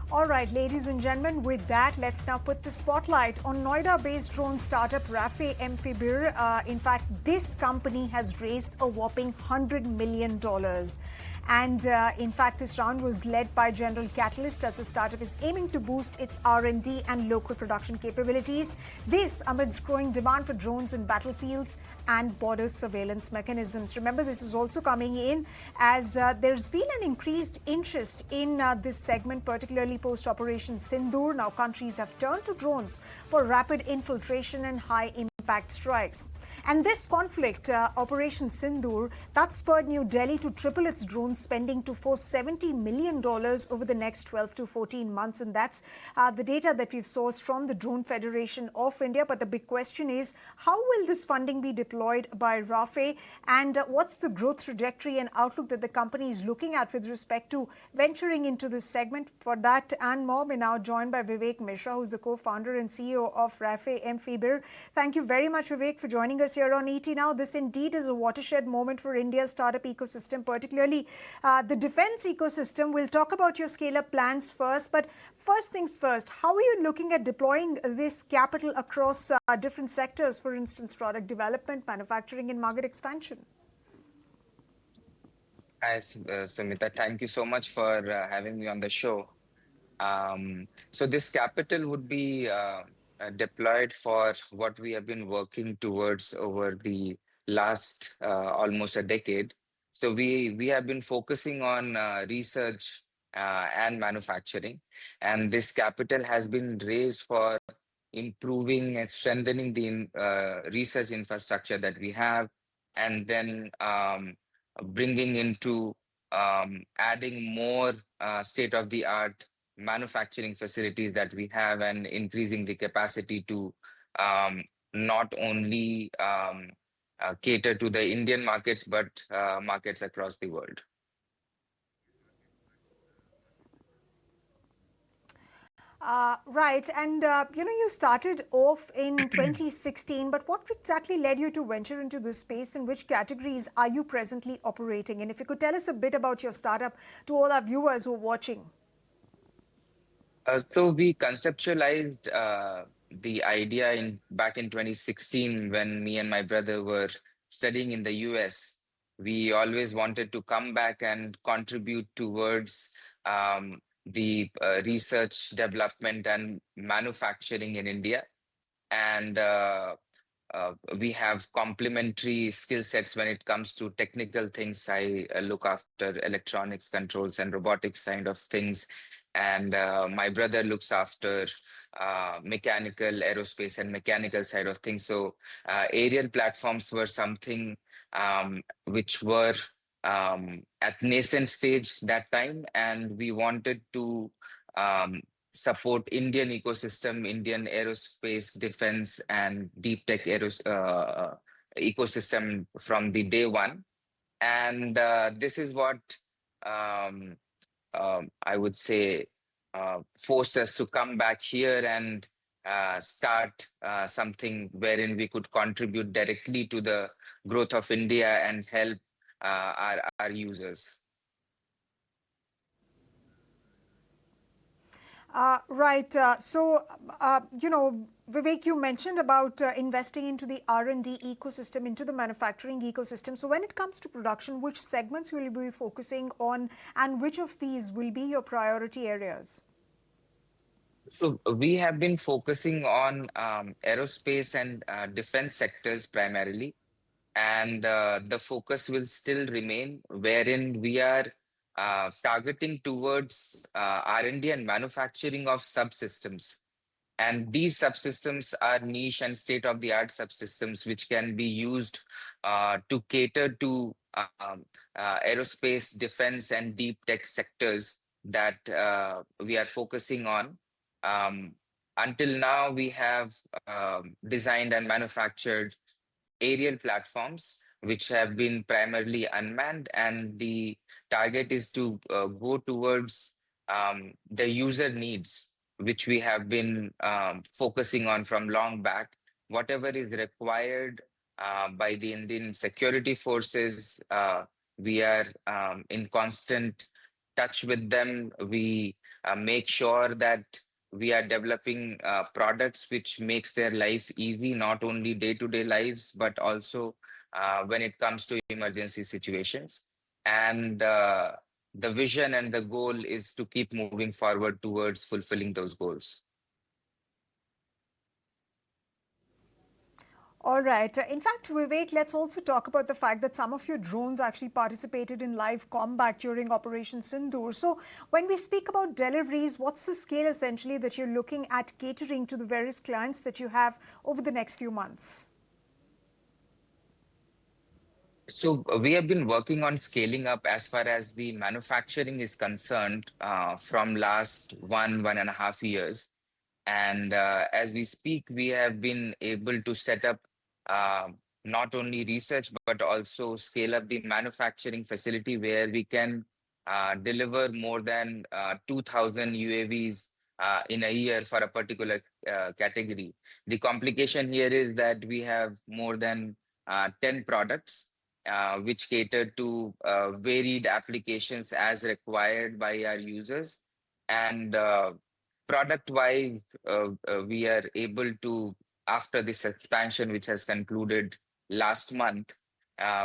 All right, ladies and gentlemen, with that, let's now put the spotlight on Noida-based drone startup Raphe mPhibr. In fact, this company has raised a whopping $100 million. And in fact, this round was led by General Catalyst, as the startup is aiming to boost its R&D and local production capabilities. This amidst growing demand for drones in battlefields and border surveillance mechanisms. Remember, this is also coming in as there's been an increased interest in this segment, particularly post-Operation Sindoor. Now, countries have turned to drones for rapid infiltration and high impact strikes. And this conflict, Operation Sindoor, that spurred New Delhi to triple its drone spending to $470 million over the next 12 to 14 months. And that's the data that we've sourced from the Drone Federation of India. But the big question is, how will this funding be deployed by Raphe? And what's the growth trajectory and outlook that the company is looking at with respect to venturing into this segment? For that and more, we're now joined by Raphe mPhibr, who's the co-founder and CEO of Raphe mPhibr. Thank you very much, Vivek, for joining us here on ET Now. This indeed is a watershed moment for India's startup ecosystem, particularly the defense ecosystem. We'll talk about your scale-up plans first, but first things first, how are you looking at deploying this capital across different sectors, for instance, product development, manufacturing, and market expansion? Hi, Sumita. Thank you so much for having me on the show. So this capital would be deployed for what we have been working towards over the last almost a decade. So we have been focusing on research and manufacturing, and this capital has been raised for improving and strengthening the research infrastructure that we have, and then bringing into adding more state-of-the-art manufacturing facilities that we have, and increasing the capacity to not only cater to the Indian markets, but markets across the world. Right. And, you started off in 2016, but what exactly led you to venture into this space, and which categories are you presently operating? And if you could tell us a bit about your startup to all our viewers who are watching. So we conceptualized the idea back in 2016 when me and my brother were studying in the US. We always wanted to come back and contribute towards the research, development, and manufacturing in India. And we have complementary skill sets when it comes to technical things. I look after electronics, controls, and robotics kind of things. And my brother looks after mechanical, aerospace, and mechanical side of things. So aerial platforms were something which were at nascent stage that time, and we wanted to support Indian ecosystem, Indian aerospace, defense, and deep tech ecosystem from the day one. And this is what I would say forced us to come back here and start something wherein we could contribute directly to the growth of India and help our users. Right. Vivek, you mentioned about investing into the R&D ecosystem, into the manufacturing ecosystem. So when it comes to production, which segments will you be focusing on, and which of these will be your priority areas? So we have been focusing on aerospace and defense sectors primarily, and the focus will still remain, wherein we are targeting towards R&D and manufacturing of subsystems. And these subsystems are niche and state-of-the-art subsystems which can be used to cater to aerospace, defense, and deep tech sectors that we are focusing on. Until now, we have designed and manufactured aerial platforms which have been primarily unmanned, and the target is to go towards the user needs, which we have been focusing on from long back. Whatever is required by the Indian security forces, we are in constant touch with them. We make sure that we are developing products which makes their life easy, not only day-to-day lives, but also when it comes to emergency situations. And the vision and the goal is to keep moving forward towards fulfilling those goals. All right. In fact, Vivek, let's also talk about the fact that some of your drones actually participated in live combat during Operation Sindoor. So, when we speak about deliveries, what's the scale essentially that you're looking at catering to the various clients that you have over the next few months? So we have been working on scaling up as far as the manufacturing is concerned from last 1.5 years. And as we speak, we have been able to set up uh, not only research, but also scale up the manufacturing facility where we can deliver more than 2,000 UAVs in a year for a particular category. The complication here is that we have more than 10 products which cater to varied applications as required by our users. And product-wise, we are able to, after this expansion, which has concluded last month,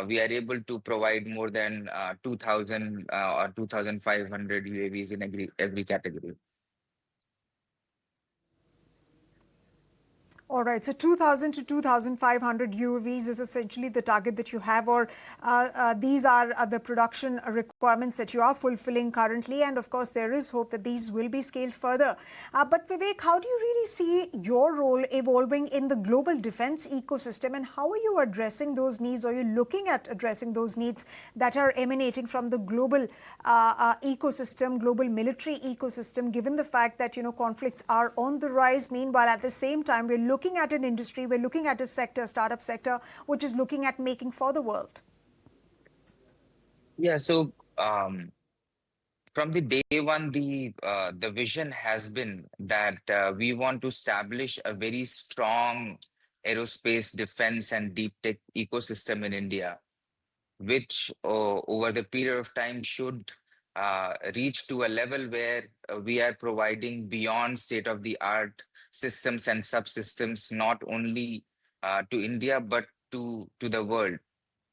we are able to provide more than 2,000 or 2,500 UAVs in every category. All right, so 2,000 to 2,500 UAVs is essentially the target that you have, or these are the production requirements that you are fulfilling currently. And of course, there is hope that these will be scaled further. But Vivek, how do you really see your role evolving in the global defense ecosystem, and how are you addressing those needs? Are you looking at addressing those needs that are emanating from the global ecosystem, global military ecosystem, given the fact that, conflicts are on the rise? Meanwhile, at the same time, we're looking at an industry, we're looking at a sector, startup sector, which is looking at making for the world. Yeah, so from the day one, the vision has been that we want to establish a very strong aerospace defense and deep tech ecosystem in India, which over the period of time should reach to a level where we are providing beyond state of the art systems and subsystems, not only to India, but to the world.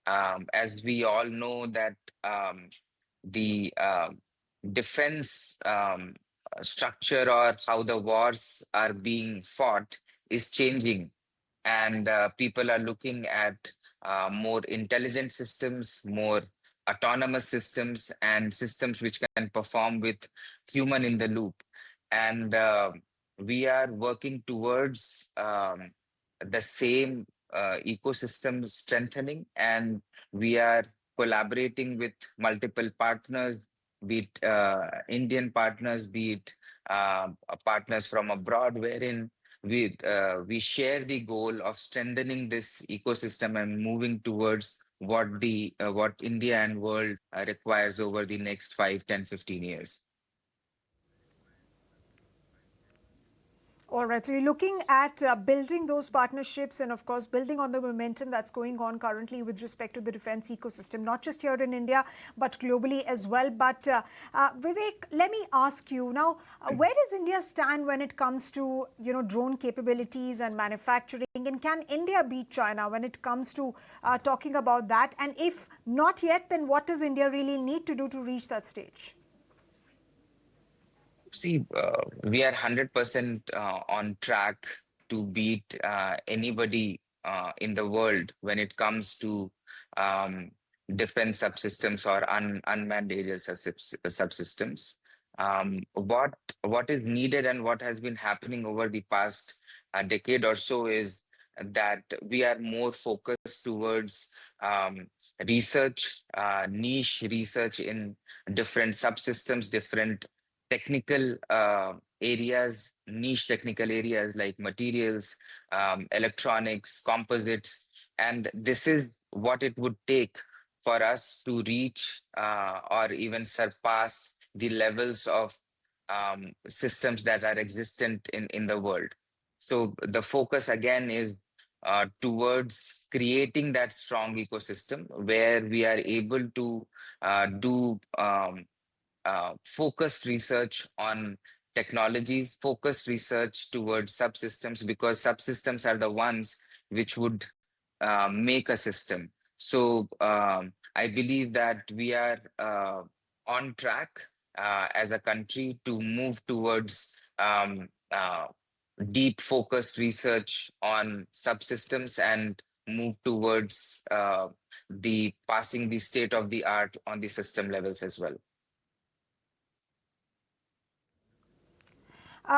As we all know that the defense structure or how the wars are being fought is changing, and people are looking at more intelligent systems, more autonomous systems, and systems which can perform with human in the loop. And we are working towards the same ecosystem strengthening, and we are collaborating with multiple partners, be it Indian partners, be it partners from abroad, wherein we share the goal of strengthening this ecosystem and moving towards what India and world requires over the next 5, 10, 15 years. All right, so you're looking at building those partnerships and, of course, building on the momentum that's going on currently with respect to the defense ecosystem, not just here in India, but globally as well. But Vivek, let me ask you now, where does India stand when it comes to, drone capabilities and manufacturing? And can India beat China when it comes to talking about that? And if not yet, then what does India really need to do to reach that stage? See, we are 100% on track to beat anybody in the world when it comes to um, defense subsystems or unmanned aerial subsystems. What is needed and what has been happening over the past decade or so is that we are more focused towards um, research, niche research in different subsystems, different technical areas, niche technical areas like materials, electronics, composites. And this is what it would take for us to reach or even surpass the levels of systems that are existent in the world. So the focus again is towards creating that strong ecosystem where we are able to do focused research on technologies, focused research towards subsystems, because subsystems are the ones which would make a system. So I believe that we are on track as a country to move towards deep focused research on subsystems and move towards the passing the state of the art on the system levels as well.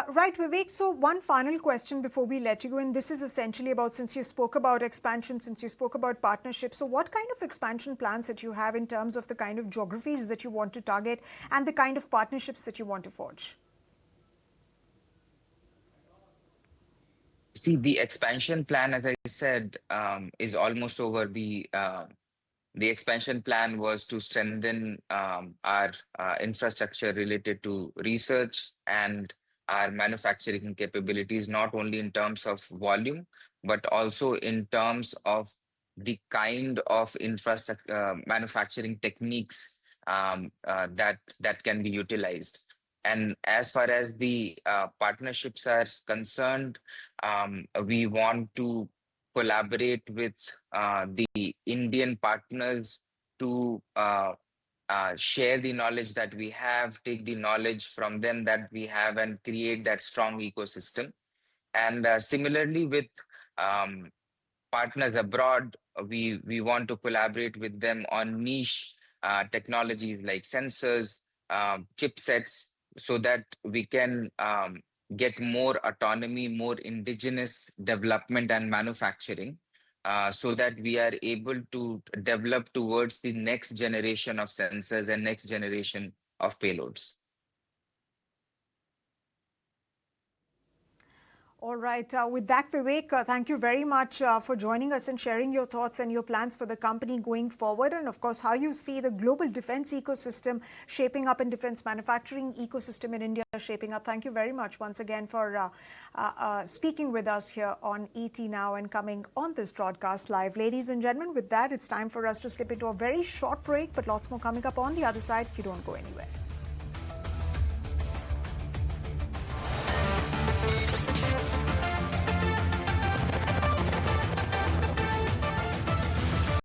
Right, Vivek. So one final question before we let you go, and this is essentially about, since you spoke about expansion, since you spoke about partnerships, so what kind of expansion plans that you have in terms of the kind of geographies that you want to target and the kind of partnerships that you want to forge? See, the expansion plan, as I said, is almost over. The expansion plan was to strengthen our infrastructure related to research and our manufacturing capabilities, not only in terms of volume, but also in terms of the kind of infrastructure manufacturing techniques that can be utilized. And as far as the partnerships are concerned, we want to collaborate with the Indian partners to share the knowledge that we have, take the knowledge from them that we have, and create that strong ecosystem. And similarly with um, partners abroad, we want to collaborate with them on niche technologies like sensors, chipsets, so that we can get more autonomy, more indigenous development and manufacturing, so that we are able to develop towards the next generation of sensors and next generation of payloads. All right. With that, Vivek, thank you very much for joining us and sharing your thoughts and your plans for the company going forward, and of course, how you see the global defense ecosystem shaping up and defense manufacturing ecosystem in India shaping up. Thank you very much once again for speaking with us here on ET Now and coming on this broadcast live. Ladies and gentlemen, with that, it's time for us to slip into a very short break, but lots more coming up on the other side. You don't go anywhere.